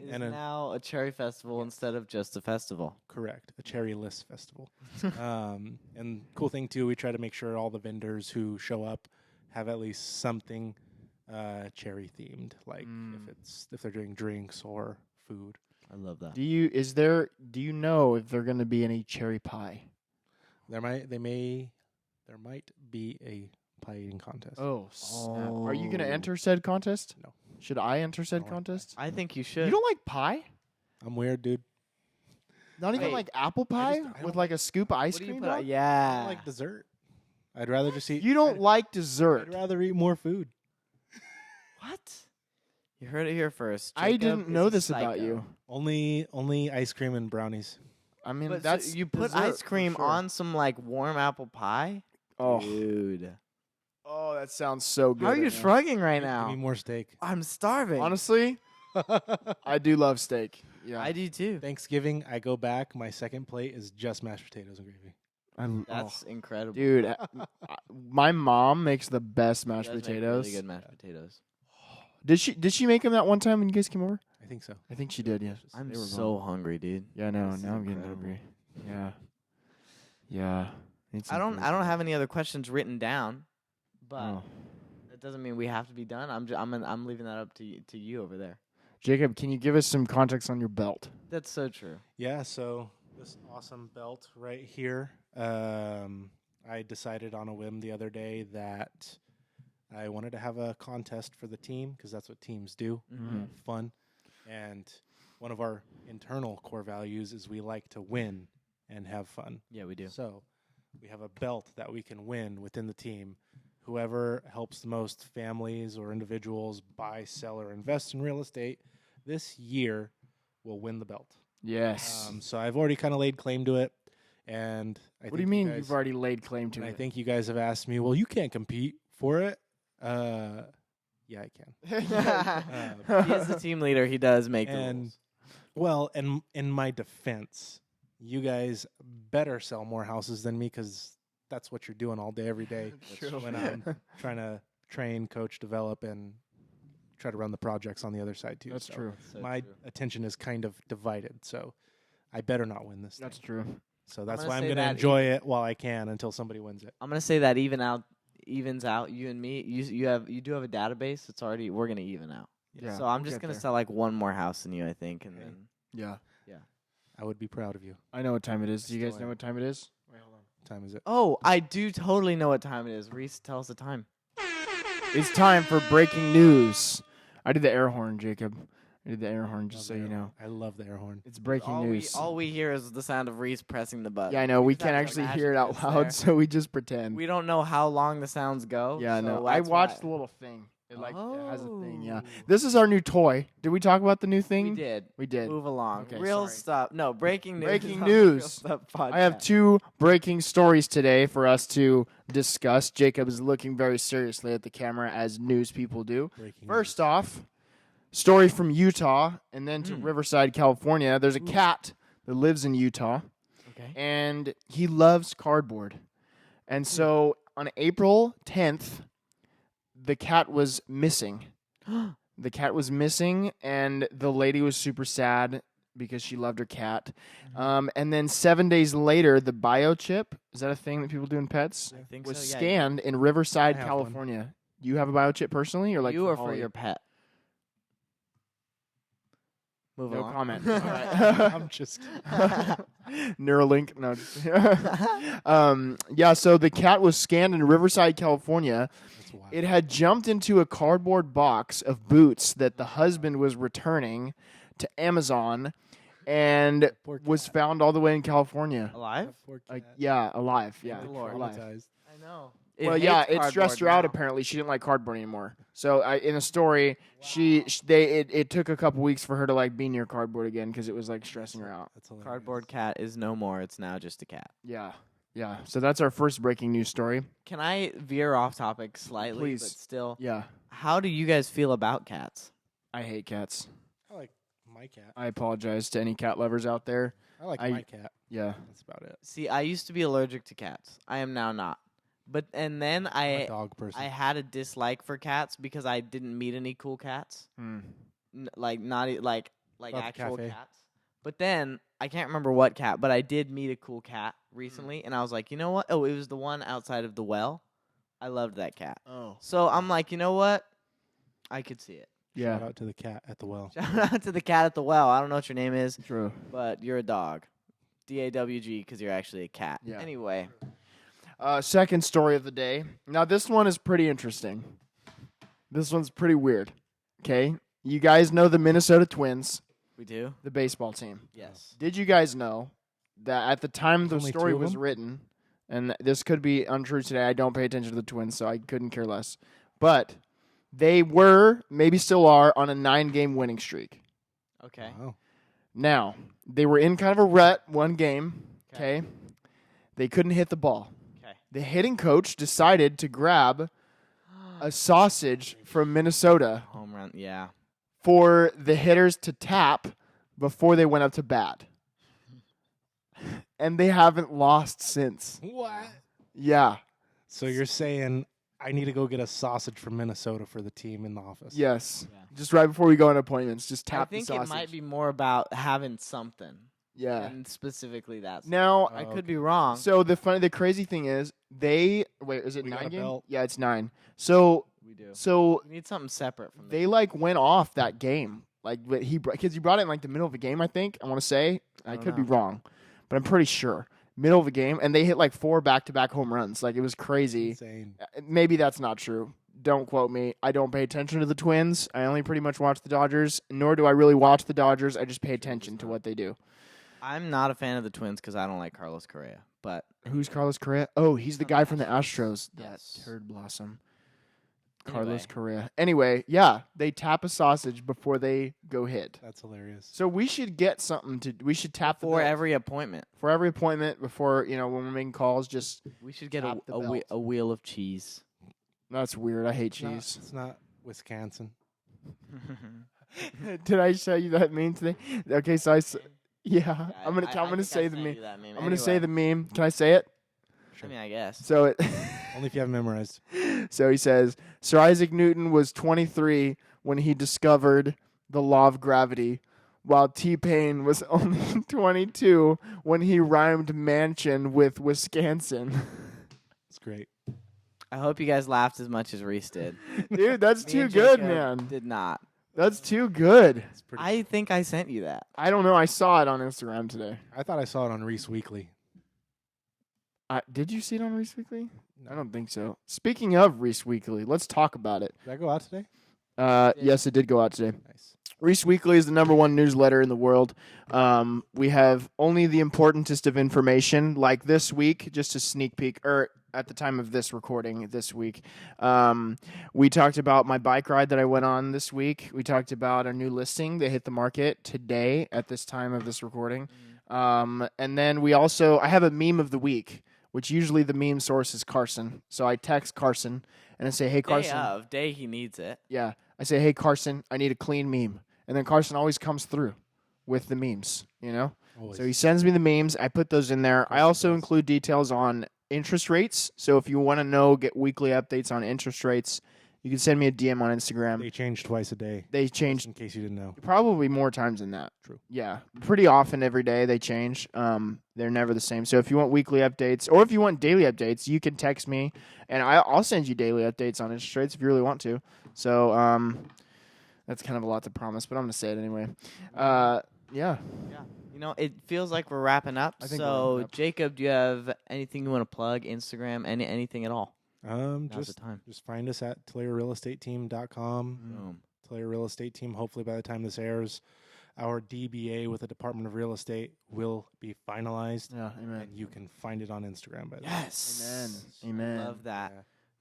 It's And now a cherry festival instead of just a festival. correct, a cherry-less festival. And cool thing too, we try to make sure all the vendors who show up have at least something cherry themed, like if they're doing drinks or food. I love that. Do you know if there're going to be any cherry pie? There might be a pie eating contest. Oh, snap. Are you going to Oh. enter said contest? No. Should I enter said I don't like contest? I think you should. You don't like pie? I'm weird, dude. Not even Wait. like apple pie I don't with like a scoop of ice What do you cream? put? dog? I Yeah. like dessert. I'd rather just eat. You don't like I'd dessert. rather eat more food. What? You heard it here first. I Jacob didn't is know a this about psycho. you. Only ice cream and brownies. I mean, But that's so you put dessert ice for cream sure. on some like warm apple pie. Oh, Dude, oh, that sounds so good. how are you right now. shrugging right Give me now? more steak. I'm starving. Honestly, I do love steak. Yeah, I do too. Thanksgiving, I go back. My second plate is just mashed potatoes and gravy. That's incredible. dude. My mom makes the best She mashed does make potatoes. Really good mashed potatoes. Did she make them that one time when you guys came over? I think so. I think she did. Yeah. I'm They were so hungry, dude. Yeah, no. This is Now I'm getting incredible. hungry. Yeah. Yeah. Need I some don't food. have any other questions written down, but Oh. that doesn't mean we have to be done. I'm leaving that up to you over there. Jacob, can you give us some context on your belt? That's so true. Yeah, so this awesome belt right here. I decided on a whim the other day that I wanted to have a contest for the team because that's what teams do. Mm-hmm. Fun. And one of our internal core values is we like to win and have fun. Yeah, we do. So we have a belt that we can win within the team. Whoever helps the most families or individuals buy, sell, or invest in real estate this year will win the belt. Yes. So I've already kind of laid claim to it. And What do you mean you've already laid claim to I it? think you guys have asked me, well, you can't compete for it. Yeah, I can. He is the team leader. He does make the And rules. well, and in my defense, you guys better sell more houses than me because that's what you're doing all day, every day. True. When I'm trying to train, coach, develop, and try to run the projects on the other side too. That's So true. So my true. attention is kind of divided, so I better not win this That's thing. true. So that's gonna why I'm say going to that enjoy it while I can until somebody wins it. I'm gonna say that evens out you and me. You do have a database. It's already we're gonna even out. Yeah. So I'm we'll just get gonna there. sell like one more house than you, I think, and Okay. then Yeah. I would be proud of you. I know what time it is. Do you guys Still know am. what time it is? What time is it? oh, I do totally know what time it is. Reese, tell us the time. It's time for breaking news. I did the air horn, Jacob. I did the air horn just so Love you the air know. horn. I love the air horn. It's breaking news. All we hear is the sound of Reese pressing the button. Yeah, I know. We just can't have to actually imagine hear it out it's loud, there. so we just pretend. We don't know how long the sounds go. Yeah, so no. I that's watched why. the little thing. It like it has a thing. Yeah. Oh. This is our new toy. Did we talk about the new thing? We did. We did. Move along. Okay, Real sorry. stuff. No, breaking news. Breaking on the Real news. Stuff I have podcast. 2 breaking stories today for us to discuss. Jacob is looking very seriously at the camera, as news people do. Breaking First off, story from Utah and then to Mm. Riverside, California. There's a cat that lives in Utah, Okay. and he loves cardboard. And so on April 10th, the cat was missing. The cat was missing, and the lady was super sad because she loved her cat. And then 7 days later, the biochip, is that a thing that people do in pets? I think Was so. Yeah. scanned in Riverside, I have one. California. You have a biochip personally, or like you or for Holly? your pet. Move No along. comment. I'm just Neuralink. No. Yeah, so the cat was scanned in Riverside, California. that's wild. It had jumped into a cardboard box of boots that the husband was returning to Amazon and Poor was cat. found all the way in California. Alive? Poor Like, cat. yeah, alive. Yeah, Good Lord. alive. Traumatized. I know. Well, yeah, it stressed her out. Apparently, she didn't like cardboard anymore. So, in a story, it took a couple weeks for her to like be near cardboard again because it was like stressing her out. That's hilarious. Cardboard cat is no more. It's now just a cat. Yeah, Yeah. So that's our first breaking news story. Can I veer off topic slightly? Please. But still. Yeah. How do you guys feel about cats? I hate cats. I like my cat. I apologize to any cat lovers out there. I like my cat. Yeah. That's about it. See, I used to be allergic to cats. I am now not. And then I'm a dog person. I had a dislike for cats because I didn't meet any cool cats. Like actual cafe. cats. But then I can't remember what cat, but I did meet a cool cat recently, and I was like, you know what? Oh, it was the one outside of the well. I loved that cat. Oh. So I'm like, you know what? I could see it. Yeah. Shout out to the cat at the well. Shout out to the cat at the well. I don't know what your name is, True. but you're a dog. DAWG because you're actually a cat. Yeah. Anyway. Second story of the day. Now, this one is pretty interesting. This one's pretty weird. Okay? You guys know the Minnesota Twins, We do? the baseball team. Yes. Did you guys know that at the time the Only story two of was them? written, and this could be untrue today, I don't pay attention to the Twins, so I couldn't care less. But they were, maybe still are, on a 9-game winning streak. Okay. Wow. Now, they were in kind of a rut one game, okay? They couldn't hit the ball. Okay. The hitting coach decided to grab a sausage from Minnesota Home run. Yeah. for the hitters to tap before they went up to bat. And they haven't lost since. What? Yeah. So you're saying I need to go get a sausage from Minnesota for the team in the office? Yes. Yeah. Just right before we go on appointments, just tap I think the sausage. it might be more about having something. Yeah. And specifically that. Now, I Oh, could be wrong. so the crazy thing is is it We got 9 a games? belt. Yeah, it's 9. So we do. We need something separate from they like went off that game. Like because he brought it in like the middle of the game, I think. I want to say. I don't could be know. wrong, but I'm pretty sure. Middle of the game, and they hit like 4 back-to-back home runs. Like it was crazy. Insane. Maybe that's not true. Don't quote me. I don't pay attention to the Twins. I only pretty much watch the Dodgers, nor do I really watch the Dodgers. I just pay attention to what they do. I'm not a fan of the Twins because I don't like Carlos Correa. But Who's Carlos Correa? Oh, he's the guy from the Astros. Yes. That turd blossom. Anyway. Carlos Correa. Anyway, yeah, they tap a sausage before they go hit. That's hilarious. So we should get something to. We should tap the for belt. every appointment, For every appointment before when we're making calls. Just we should get Tap the belt. a wheel of cheese. that's weird. I hate It's not- cheese. It's not Wisconsin. Did I show you that meme today? Okay, so yeah, I'm gonna I think say I the sent meme. you that meme. I'm gonna say the Anyway, meme. Can I say it? I mean, I guess. So it. Only if you have memorized. So he says, Sir Isaac Newton was 23 when he discovered the law of gravity, while T-Pain was only 22 when he rhymed mansion with Wisconsin. It's great. I hope you guys laughed as much as Reece did. Dude, that's Me too and good, Jacob man. Did not. That's too good. It's pretty. I think I sent you that. I don't know. I saw it on Instagram today. I thought I saw it on Reese Weekly. Did you see it on Reece Weekly? I don't think so. Speaking of Reece Weekly, let's talk about it. Did I go out today? Yes, it did go out today. Nice. Reece Weekly is the #1 newsletter in the world. We have only the importantest of information, like this week, just a sneak peek, or at the time of this recording this week. We talked about my bike ride that I went on this week. We talked about our new listing that hit the market today at this time of this recording. And then I have a meme of the week, which usually the meme source is Carson. So I text Carson and I say, hey, Carson. Day he needs it. Yeah. I say, hey, Carson, I need a clean meme. And then Carson always comes through with the memes, Always. So he sends me the memes. I put those in there. I also does. include details on interest rates. So if you want to get weekly updates on interest rates, you can send me a DM on Instagram. They change twice a day. They Just change in case you didn't know. probably more times than that. True. Yeah. Pretty often every day they change. They're never the same. So if you want weekly updates or if you want daily updates, you can text me and I'll send you daily updates on interest rates if you really want to. So that's kind of a lot to promise, but I'm going to say it anyway. Yeah. Yeah. It feels like we're wrapping up. I think we're So, wrapping up. Jacob, do you have anything you want to plug? Instagram, anything at all? Now's the time. Just find us at TulareRealEstateTeam.com. Boom. Tulare Real Estate Team. Hopefully, by the time this airs, our DBA with the Department of Real Estate will be finalized, Yeah. Amen. and you can find it on Instagram. By the way. Yes. Amen. Love that.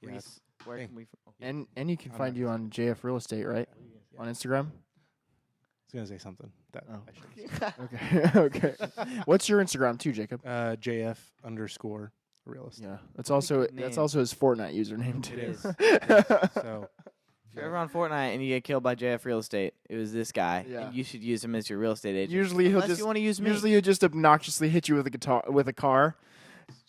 Yeah. Reece, where Hey. can we? And you can I'm find not- you on JF Real Estate, right? Yeah. On Instagram? I was gonna say something that Oh. I shouldn't say. Okay. Okay. What's your Instagram too, Jacob? JF_. Real estate. Yeah, that's also good name. his Fortnite username too. It is. So If you're ever on Fortnite and you get killed by JF Real Estate, it was this guy. Yeah. And you should use him as your real estate agent. Usually Unless you want to use me. he'll just obnoxiously hit you with a car,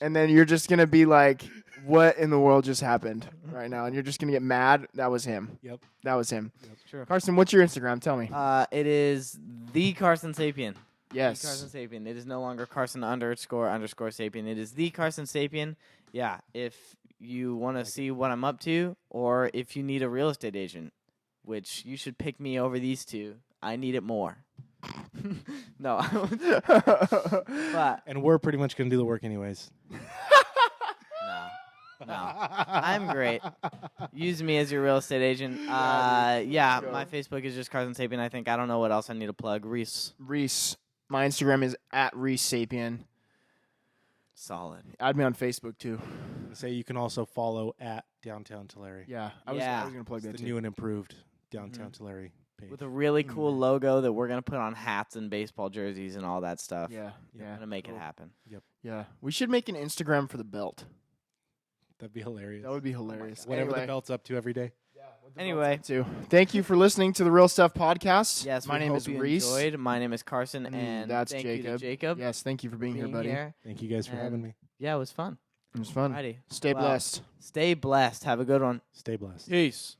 and then you're just gonna be like, "What in the world just happened right now?" And you're just gonna get mad. That was him. Yep. That was him. True. Carson, what's your Instagram? Tell me. It is the Carson Sapien. Yes. The Carson Sapien. It is no longer Carson __ Sapien. It is the Carson Sapien. Yeah. If you want to see what I'm up to, or if you need a real estate agent, which you should pick me over these two. I need it more. No. But and we're pretty much gonna do the work anyways. no. I'm great. Use me as your real estate agent. Yeah, my Facebook is just Carson Sapien. I think I don't know what else I need to plug. Reece. My Instagram is @ReeceSapien. Solid. Add me on Facebook too. Say you can also follow at Downtown Tulare. Yeah, I was gonna plug It's that the too. new and improved Downtown Tulare page. With a really cool logo that we're gonna put on hats and baseball jerseys and all that stuff. Yeah, I'm yeah, gonna make it happen. yeah. We should make an Instagram for the belt. That'd be hilarious. That would be hilarious. Whatever Anyway. the belt's up to every day. Anyway, Too. Thank you for listening to the Real Stuff Podcast. yes, my we name hope is you Reece. enjoyed. My name is Carson, and that's thank you to Jacob. Jacob. Yes, thank you for being here, buddy. Thank you guys for having And- me. Yeah, it was fun. It was fun. Alrighty. Stay Well, blessed. Stay blessed. Have a good one. Stay blessed. Peace.